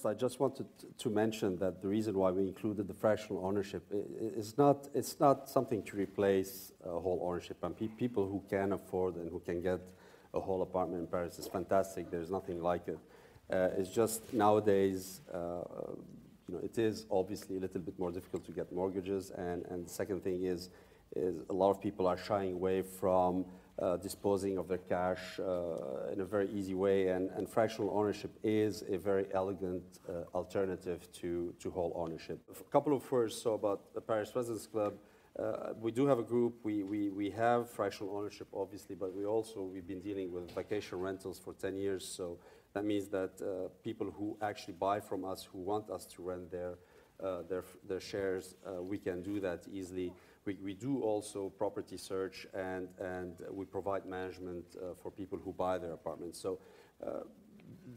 first, I just wanted to mention that the reason why we included the fractional ownership is it's not something to replace whole ownership. And people who can afford and who can get a whole apartment in Paris is fantastic. There's nothing like it. It's just nowadays, it is obviously a little bit more difficult to get mortgages. And the second thing is a lot of people are shying away from disposing of their cash in a very easy way, and fractional ownership is a very elegant alternative to whole ownership. A couple of words about the Paris Residence Club. We do have a group. We have fractional ownership, obviously, but we've been dealing with vacation rentals for 10 years. So that means that people who actually buy from us, who want us to rent their shares, we can do that easily. We do also property search, and we provide management for people who buy their apartments. So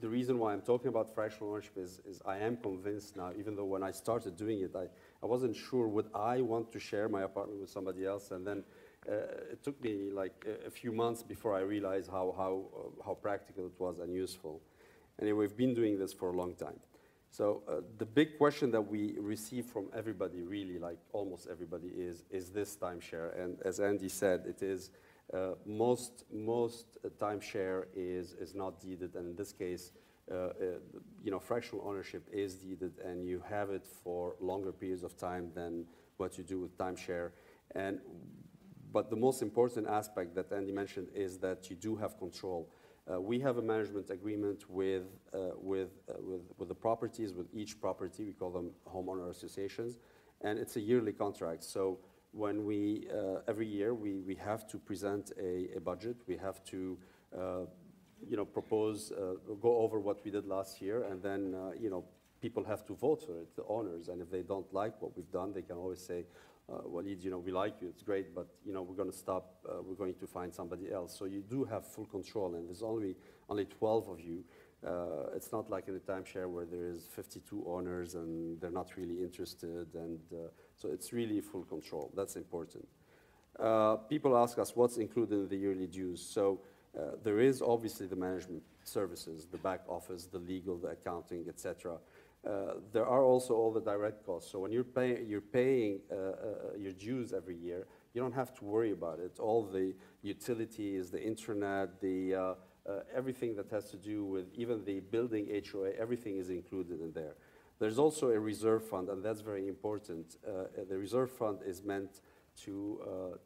the reason why I'm talking about fractional ownership is I am convinced now, even though when I started doing it, I wasn't sure would I want to share my apartment with somebody else, and then it took me like a few months before I realized how practical it was and useful. Anyway, we've been doing this for a long time. So the big question that we receive from everybody, really, like almost everybody, is this timeshare. And as Andy said, it is most timeshare is not deeded, and in this case, fractional ownership is deeded, and you have it for longer periods of time than what you do with timeshare. But the most important aspect that Andy mentioned is that you do have control. We have a management agreement with the properties, with each property. We call them homeowner associations, and it's a yearly contract. So when every year we have to present a budget. We have to propose, go over what we did last year, and then people have to vote for it, the owners. And if they don't like what we've done, they can always say, Walid, we like you, it's great, but we're going to stop, we're going to find somebody else. So you do have full control, and there's only 12 of you. It's not like in a timeshare where there is 52 owners and they're not really interested, and so it's really full control. That's important. People ask us what's included in the yearly dues. So there is obviously the management services, the back office, the legal, the accounting, etc. There are also all the direct costs. So when you're paying your dues every year, you don't have to worry about it. All the utilities, the internet, everything that has to do with even the building HOA, everything is included in there. There's also a reserve fund, and that's very important. The reserve fund is meant to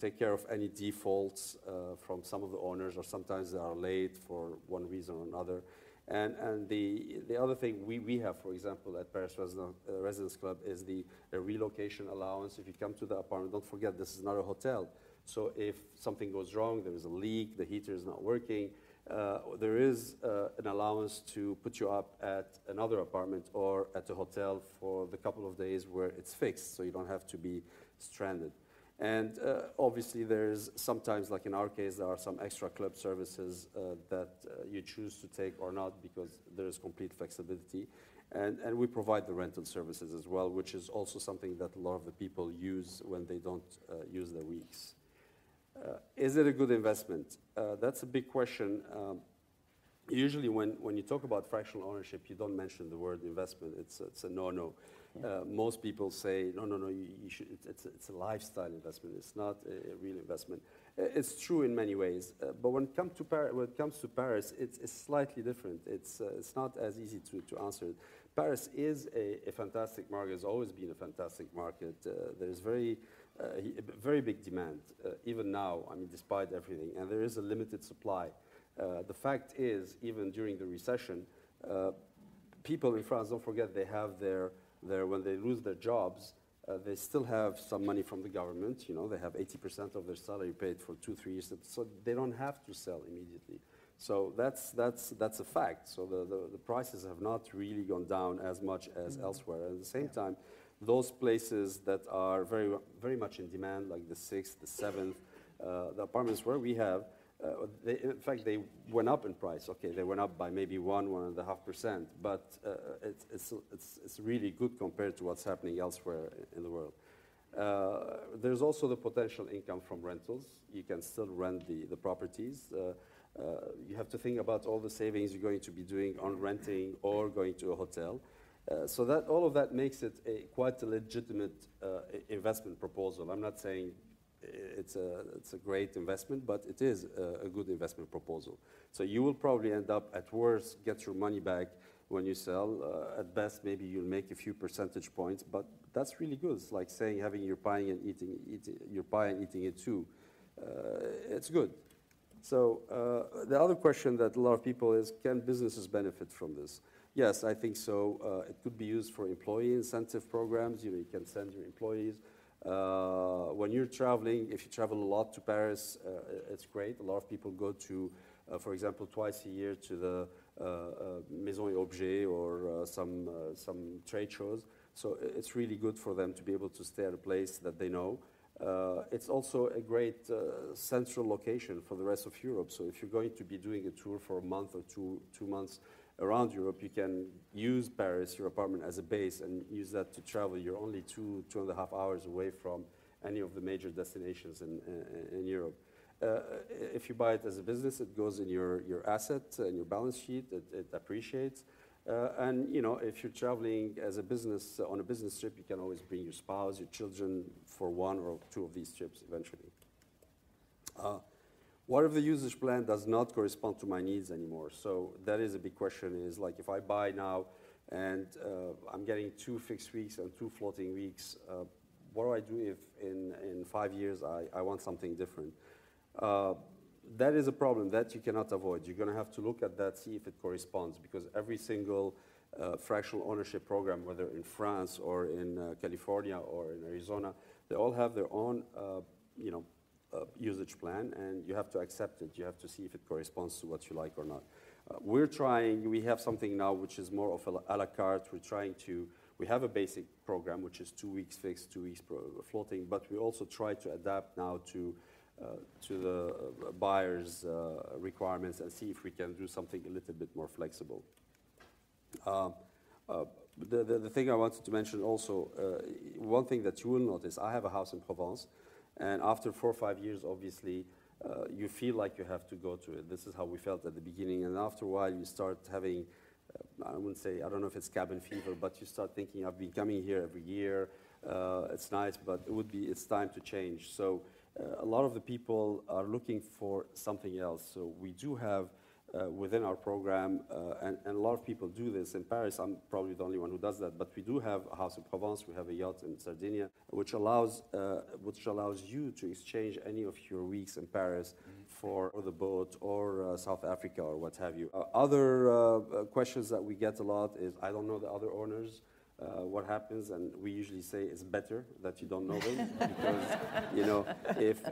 take care of any defaults from some of the owners, or sometimes they are late for one reason or another. And the other thing we have, for example, at Paris Residence Club is the relocation allowance. If you come to the apartment, don't forget this is not a hotel. So if something goes wrong, there is a leak, the heater is not working, there is an allowance to put you up at another apartment or at a hotel for the couple of days where it's fixed, so you don't have to be stranded. And obviously there's sometimes, like in our case, there are some extra club services that you choose to take or not, because there is complete flexibility. And we provide the rental services as well, which is also something that a lot of the people use when they don't use their weeks. Is it a good investment? That's a big question. Usually when you talk about fractional ownership, you don't mention the word investment. It's a no-no. Yeah. Most people say, no, you should, it's a lifestyle investment. It's not a real investment. It's true in many ways, but when it comes to Paris, it's slightly different. It's not as easy to answer it. Paris is a fantastic market. It's always been a fantastic market. There's very big demand, even now, I mean, despite everything, and there is a limited supply. The fact is, even during the recession, people in France, don't forget, they have when they lose their jobs, they still have some money from the government. They have 80% of their salary paid for 2-3 years, so they don't have to sell immediately. So that's a fact. So the prices have not really gone down as much as elsewhere. At the same time, those places that are very, very much in demand, like the 6th, the 7th, the apartments where we have, in fact, they went up in price. Okay, they went up by maybe 1.5%, but it's really good compared to what's happening elsewhere in the world. There's also the potential income from rentals. You can still rent the properties. You have to think about all the savings you're going to be doing on renting or going to a hotel. So that all of that makes it quite a legitimate investment proposal. I'm not saying it's a great investment, but it is a good investment proposal. So you will probably end up, at worst, get your money back when you sell. At best, maybe you'll make a few percentage points, but that's really good. It's like saying having your pie and eating your pie and eating it too. It's good. So the other question that a lot of people is, can businesses benefit from this? Yes, I think so. It could be used for employee incentive programs. You can send your employees. When you're traveling, if you travel a lot to Paris, it's great. A lot of people go to, for example, twice a year to the Maison et Objet or some trade shows. So it's really good for them to be able to stay at a place that they know. It's also a great central location for the rest of Europe. So if you're going to be doing a tour for a month or two months around Europe, you can use Paris, your apartment, as a base and use that to travel. You're only 2.5 hours away from any of the major destinations in Europe. If you buy it as a business, it goes in your asset and your balance sheet. It appreciates. And if you're traveling as a business on a business trip, you can always bring your spouse, your children for one or two of these trips eventually. What if the usage plan does not correspond to my needs anymore? So that is a big question. Is like, if I buy now and I'm getting 2 fixed weeks and 2 floating weeks, what do I do if in 5 years I want something different? That is a problem that you cannot avoid. You're going to have to look at that, see if it corresponds, because every single fractional ownership program, whether in France or in California or in Arizona, they all have their own usage plan, and you have to accept it. You have to see if it corresponds to what you like or not. We have something now which is more of a la carte. We have a basic program which is 2 weeks fixed, 2 weeks floating, but we also try to adapt now to the buyer's requirements and see if we can do something a little bit more flexible. The thing I wanted to mention also, one thing that you will notice, I have a house in Provence, and after 4 or 5 years, obviously, you feel like you have to go to it. This is how we felt at the beginning, and after a while, you start having, I don't know if it's cabin fever, but you start thinking, I've been coming here every year, it's nice, but it's time to change. So a lot of the people are looking for something else. So we do have within our program, and a lot of people do this. In Paris, I'm probably the only one who does that, but we do have a house in Provence, we have a yacht in Sardinia, which allows you to exchange any of your weeks in Paris for the boat or South Africa or what have you. Other questions that we get a lot is, I don't know the other owners. What happens, and we usually say it's better that you don't know them, because if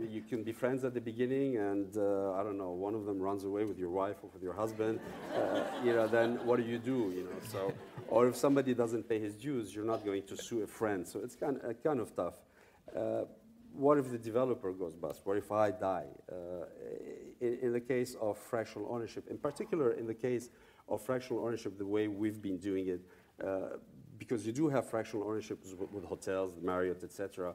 you can be friends at the beginning, and I don't know, one of them runs away with your wife or with your husband, then what do? So, or if somebody doesn't pay his dues, you're not going to sue a friend. So it's kind of tough. What if the developer goes bust? What if I die? In the case of fractional ownership, in particular in the case of fractional ownership, the way we've been doing it, because you do have fractional ownership with hotels, Marriott, etc.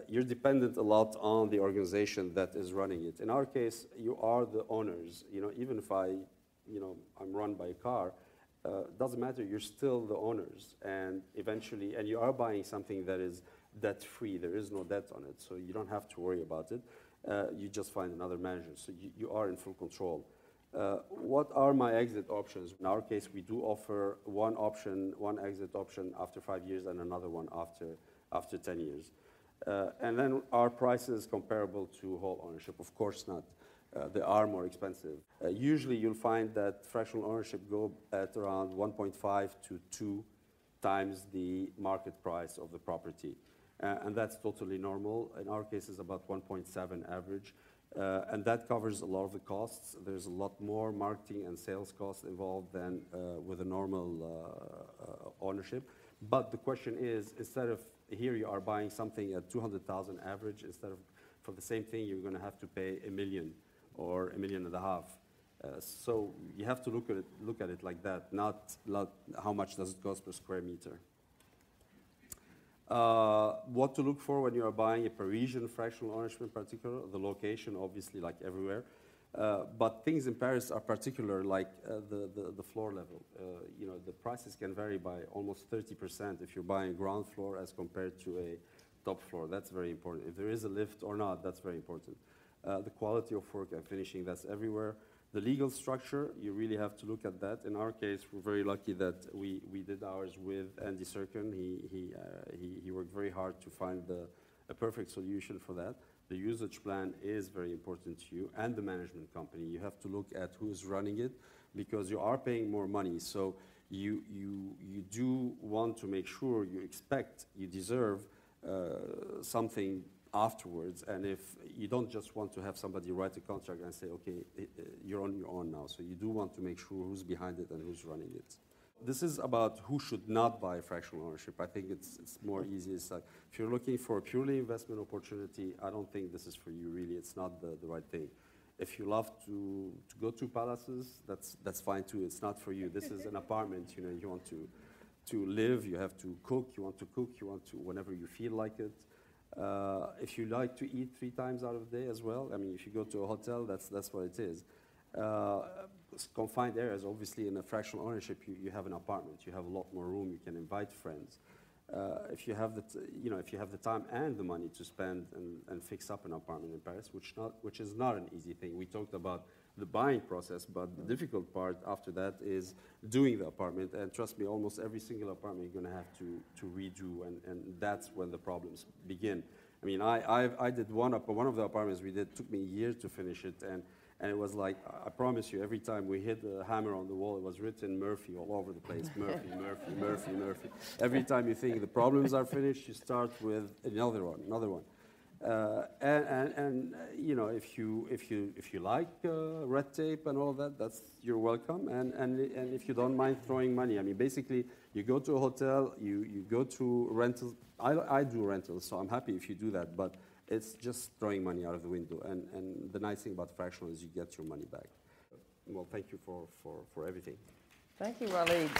You're dependent a lot on the organization that is running it. In our case, you are the owners. Even if I'm run by a car, doesn't matter. You're still the owners, and eventually, and you are buying something that is debt-free. There is no debt on it, so you don't have to worry about it. You just find another manager, so you are in full control. What are my exit options? In our case, we do offer one exit option after 5 years and another one after 10 years. And then our price is comparable to whole ownership? Of course not. They are more expensive. Usually you'll find that fractional ownership go at around 1.5 to 2 times the market price of the property. And that's totally normal. In our case, it's about 1.7 average. And that covers a lot of the costs. There's a lot more marketing and sales costs involved than with a normal ownership. But the question is, instead of here you are buying something at 200,000 average, instead of for the same thing, you're going to have to pay $1 million or $1.5 million. So you have to look at it like that, not how much does it cost per square meter. What to look for when you are buying a Parisian fractional ownership in particular, the location, obviously, like everywhere. But things in Paris are particular, like the floor level. You know, the prices can vary by almost 30% if you're buying a ground floor as compared to a top floor. That's very important. If there is a lift or not, that's very important. The quality of work and finishing, that's everywhere. The legal structure, you really have to look at that. In our case, we're very lucky that we did ours with Andy Serkin. He worked very hard to find a perfect solution for that. The usage plan is very important to you, and the management company. You have to look at who's running it, because you are paying more money. So you do want to make sure, you expect, you deserve something afterwards. And if you don't just want to have somebody write a contract and say, okay, you're on your own now. So you do want to make sure who's behind it and who's running it. This is about who should not buy fractional ownership. I think it's more easy. It's like, if you're looking for a purely investment opportunity, I don't think this is for you, really. It's not the right thing. If you love to go to palaces, that's fine too. It's not for you. This is an apartment. You know, you want to live, you have to cook, you want to cook, you want to whenever you feel like it. If you like to eat 3 times out of the day as well, I mean, if you go to a hotel, that's what it is. Confined areas, obviously, in a fractional ownership, you have an apartment, you have a lot more room, you can invite friends. If you have the time and the money to spend and fix up an apartment in Paris, which is not an easy thing. We talked about the buying process, but the difficult part after that is doing the apartment. And trust me, almost every single apartment you're going to have to redo, and that's when the problems begin. I mean, I did one of the apartments we did, took me a year to finish it, and it was like, I promise you, every time we hit the hammer on the wall, it was written Murphy all over the place. Murphy, Murphy, Murphy, Murphy. Every time you think the problems are finished, you start with another one. And you know, if you like red tape and all that, you're welcome. And if you don't mind throwing money, I mean, basically, you go to a hotel, you go to rentals. I do rentals, so I'm happy if you do that. But it's just throwing money out of the window. And the nice thing about fractional is you get your money back. Well, thank you for everything. Thank you, Walid.